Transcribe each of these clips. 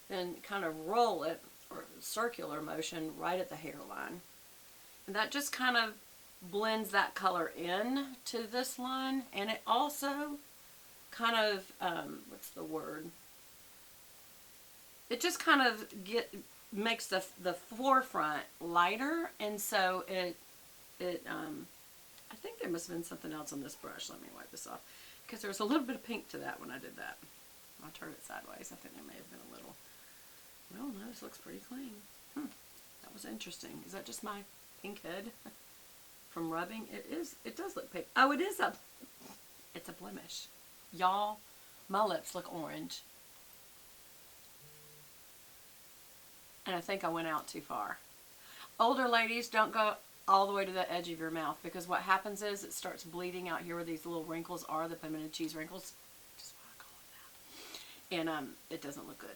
then kind of roll it, or circular motion, right at the hairline. And that just kind of blends that color in to this line. And it also kind of, what's the word? It just kind of makes the forefront lighter. And so I think there must have been something else on this brush. Let me wipe this off. Because there was a little bit of pink to that when I did that. I'll turn it sideways. I think there may have been a little. Well, no, this looks pretty clean. That was interesting. Is that just my pink head from rubbing? It is. It does look pink. Oh, it is it's a blemish. Y'all, my lips look orange. And I think I went out too far. Older ladies, don't go all the way to the edge of your mouth, because what happens is it starts bleeding out here where these little wrinkles are, the pimento cheese wrinkles. Just what I call it that. And it doesn't look good.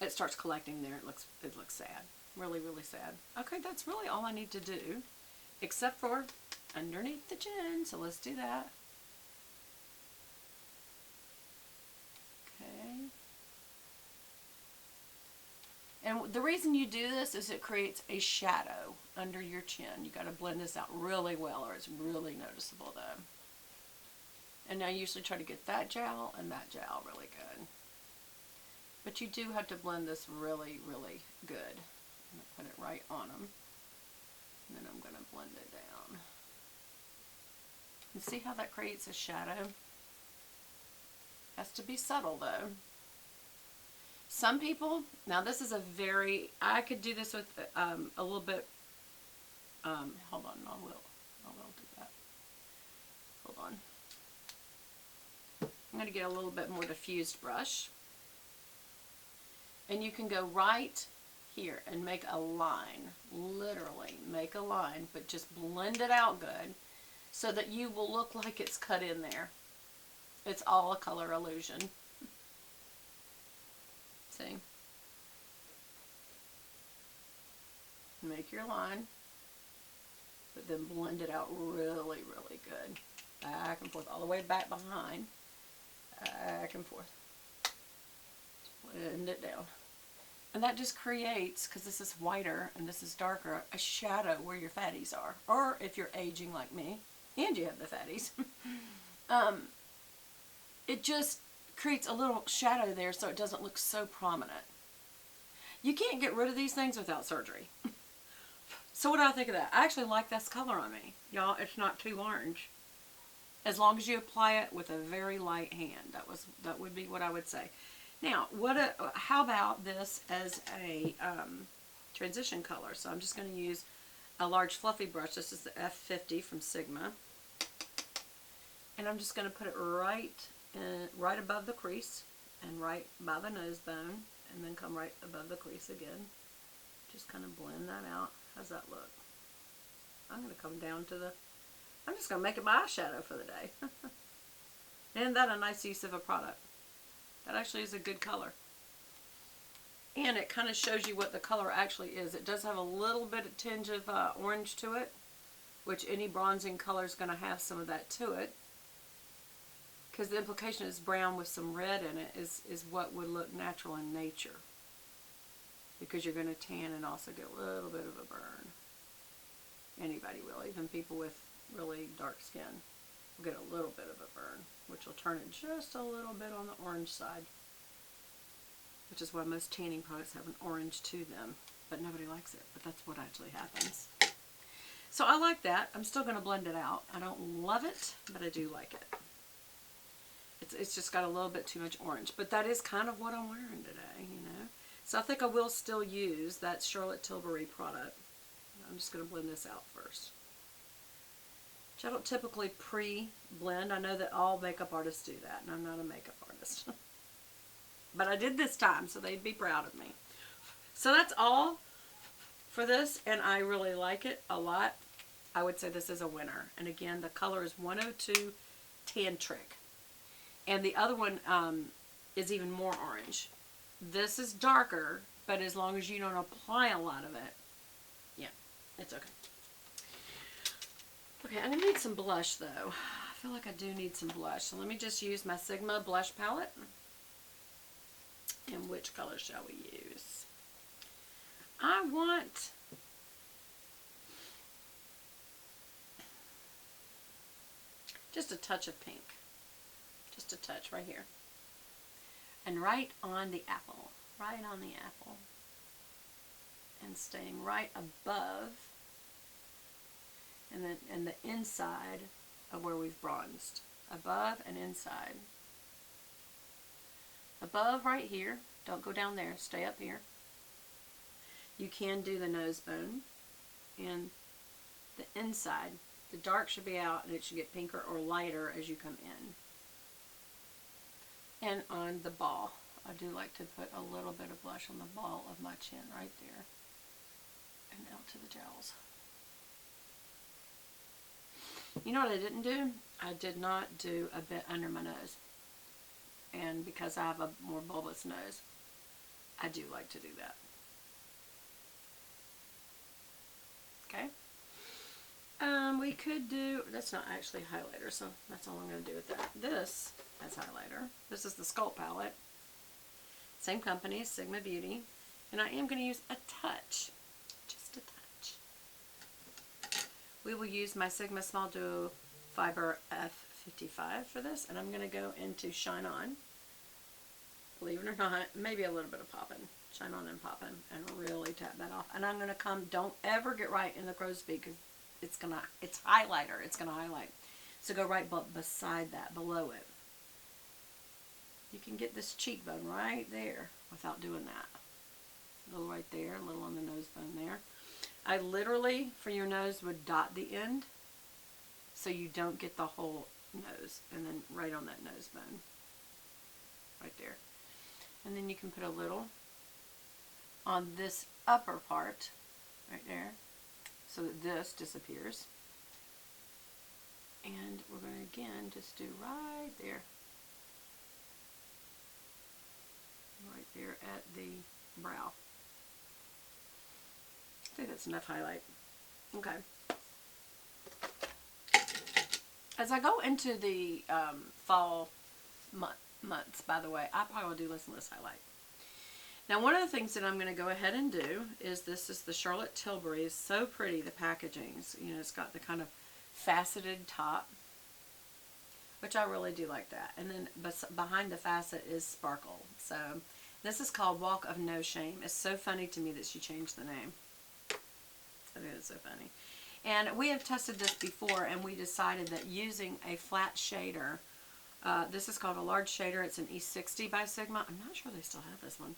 It starts collecting there. It looks sad. Really, really sad. Okay, that's really all I need to do, except for underneath the chin. So let's do that. Okay. And the reason you do this is it creates a shadow under your chin. You got to blend this out really well, or it's really noticeable though. And I usually try to get that jowl and that jowl really good. But you do have to blend this really, really good. I'm going to put it right on them. And then I'm going to blend it down. And see how that creates a shadow? Has to be subtle though. Some people, now this is I could do this with a little bit, hold on, I will do that. Hold on. I'm going to get a little bit more diffused brush. And you can go right here and make a line, literally make a line, but just blend it out good so that you will look like it's cut in there. It's all a color illusion. See? Make your line, but then blend it out really, really good. Back and forth, all the way back behind. Back and forth. Blend it down. And that just creates, because this is whiter and this is darker, a shadow where your fatties are. Or if you're aging like me, and you have the fatties, it just creates a little shadow there so it doesn't look so prominent. You can't get rid of these things without surgery. So what do I think of that? I actually like this color on me. Y'all, it's not too orange. As long as you apply it with a very light hand. That would be what I would say. Now, how about this as a transition color? So I'm just going to use a large fluffy brush. This is the F50 from Sigma. And I'm just going to put it right above the crease and right by the nose bone, and then come right above the crease again. Just kind of blend that out. How's that look? I'm going to come down to I'm just going to make it my eyeshadow for the day. Isn't that a nice use of a product? That actually is a good color. And it kind of shows you what the color actually is. It does have a little bit of tinge of orange to it, which any bronzing color is going to have some of that to it. Because the implication is brown with some red in it is what would look natural in nature. Because you're going to tan and also get a little bit of a burn. Anybody will, even people with really dark skin will get a little bit of a burn, which will turn it just a little bit on the orange side. Which is why most tanning products have an orange to them. But nobody likes it, but that's what actually happens. So I like that. I'm still going to blend it out. I don't love it, but I do like it. It's just got a little bit too much orange. But that is kind of what I'm wearing today, you know. So I think I will still use that Charlotte Tilbury product. I'm just going to blend this out first. Which I don't typically pre-blend. I know that all makeup artists do that, and I'm not a makeup artist. But I did this time, so they'd be proud of me. So that's all for this, and I really like it a lot. I would say this is a winner. And again, the color is 102 Tantric. And the other one is even more orange. This is darker, but as long as you don't apply a lot of it, yeah, it's okay. Okay, I'm going to need some blush, though. I feel like I do need some blush. So let me just use my Sigma blush palette. And which color shall we use? I want just a touch of pink. Just a touch right here. And right on the apple. Right on the apple. And staying right above. And then and the inside of where we've bronzed. Above and inside. Above right here. Don't go down there. Stay up here. You can do the nose bone. And the inside. The dark should be out and it should get pinker or lighter as you come in. And on the ball. I do like to put a little bit of blush on the ball of my chin right there. And out to the jowls. You know what I didn't do? I did not do a bit under my nose. And because I have a more bulbous nose, I do like to do that. Okay? We could do, that's not actually highlighter, so that's all I'm going to do with that. This has highlighter. This is the Sculpt palette. Same company, Sigma Beauty. And I am going to use a touch. Just a touch. We will use my Sigma Small Duo Fiber F55 for this. And I'm going to go into Shine On. Believe it or not, maybe a little bit of popping. Shine On and popping. And really tap that off. And I'm going to come, don't ever get right in the crow's feet because it's highlighter. It's going to highlight. So go right beside that, below it. You can get this cheekbone right there without doing that. A little right there, a little on the nose bone there. I literally, for your nose, would dot the end so you don't get the whole nose. And then right on that nose bone. Right there. And then you can put a little on this upper part, right there, so that this disappears. And we're going to again just do right there. Right there at the brow. I think that's enough highlight. Okay. As I go into the fall months, by the way, I probably will do less and less highlight. Now, one of the things that I'm going to go ahead and do is this is the Charlotte Tilbury. It's so pretty, the packaging's. You know, it's got the kind of faceted top, which I really do like that. And then behind the facet is sparkle. So this is called Walk of No Shame. It's so funny to me that she changed the name. I think it's so funny. And we have tested this before, and we decided that using a flat shader, this is called a large shader. It's an E60 by Sigma. I'm not sure they still have this one.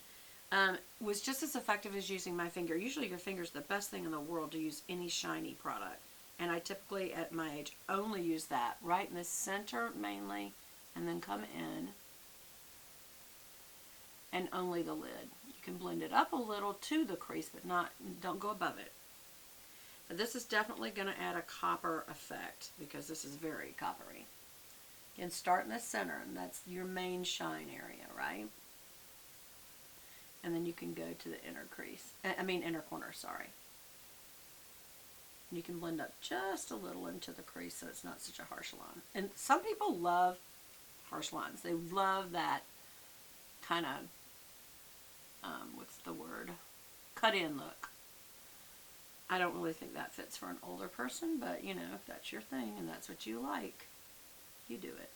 Was just as effective as using my finger. Usually your finger is the best thing in the world to use any shiny product. And I typically, at my age, only use that right in the center mainly, and then come in, and only the lid. You can blend it up a little to the crease, but don't go above it. But this is definitely going to add a copper effect, because this is very coppery. Again, start in the center, and that's your main shine area, right? And then you can go to the inner crease. Inner corner, sorry. You can blend up just a little into the crease so it's not such a harsh line. And some people love harsh lines. They love that kind of, what's the word? Cut in look. I don't really think that fits for an older person, but you know, if that's your thing and that's what you like, you do it.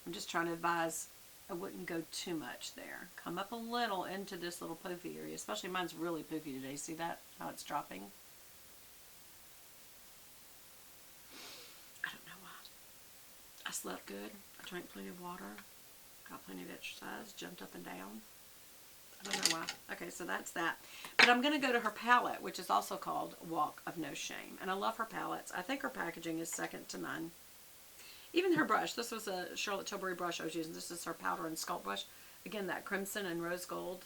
I'm just trying to advise I wouldn't go too much there. Come up a little into this little poofy area. Especially mine's really poofy today. See that? How it's dropping? I don't know why. I slept good. I drank plenty of water. Got plenty of exercise. Jumped up and down. I don't know why. Okay, so that's that. But I'm going to go to her palette, which is also called Walk of No Shame. And I love her palettes. I think her packaging is second to none. Even her brush. This was a Charlotte Tilbury brush I was using. This is her powder and sculpt brush. Again, that crimson and rose gold.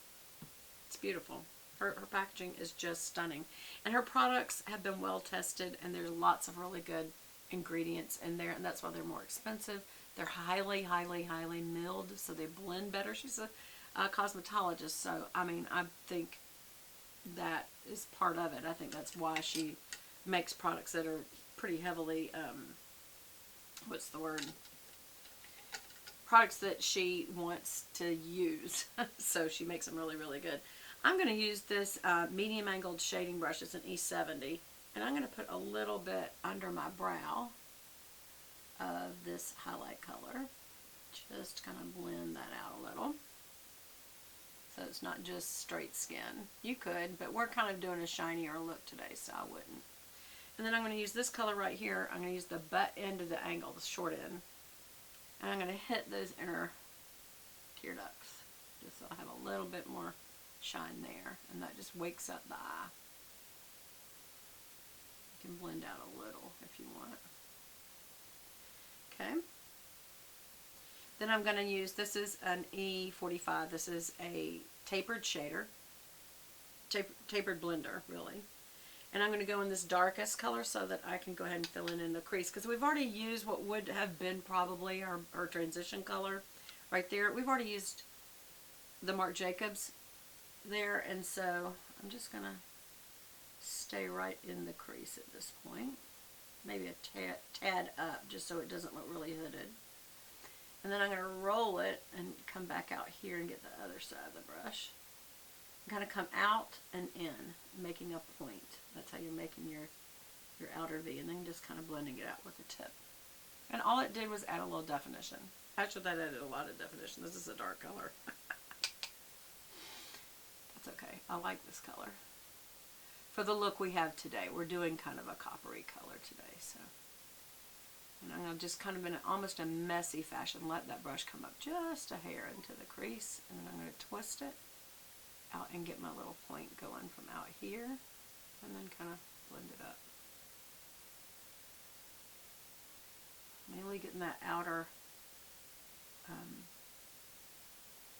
It's beautiful. Her packaging is just stunning. And her products have been well tested, and there's lots of really good ingredients in there, and that's why they're more expensive. They're highly, highly, highly milled, so they blend better. She's a cosmetologist, so I mean, I think that is part of it. I think that's why she makes products that are pretty heavily, what's the word? products that she wants to use. So she makes them really, really good. I'm going to use this medium angled shading brush. It's an E70. And I'm going to put a little bit under my brow of this highlight color. Just kind of blend that out a little. So it's not just straight skin. You could, but we're kind of doing a shinier look today, so I wouldn't. And then I'm going to use this color right here. I'm going to use the butt end of the angle, the short end. And I'm going to hit those inner tear ducts, just so I have a little bit more shine there. And that just wakes up the eye. You can blend out a little if you want. Okay. Then I'm going to use, this is an E45. This is a tapered shader. Tapered blender, really. And I'm going to go in this darkest color so that I can go ahead and fill in the crease. Because we've already used what would have been probably our transition color right there. We've already used the Marc Jacobs there. And so I'm just going to stay right in the crease at this point. Maybe a tad up just so it doesn't look really hooded. And then I'm going to roll it and come back out here and get the other side of the brush. I'm going to come out and in, making a point. That's how you're making your outer V, and then just kind of blending it out with the tip. And all it did was add a little definition. Actually, that added a lot of definition. This is a dark color. That's okay. I like this color. For the look we have today, we're doing kind of a coppery color today, so. And I'm going to just kind of in almost a messy fashion let that brush come up just a hair into the crease. And then I'm going to twist it out and get my little point going from out here. And then kind of blend it up. Mainly getting that outer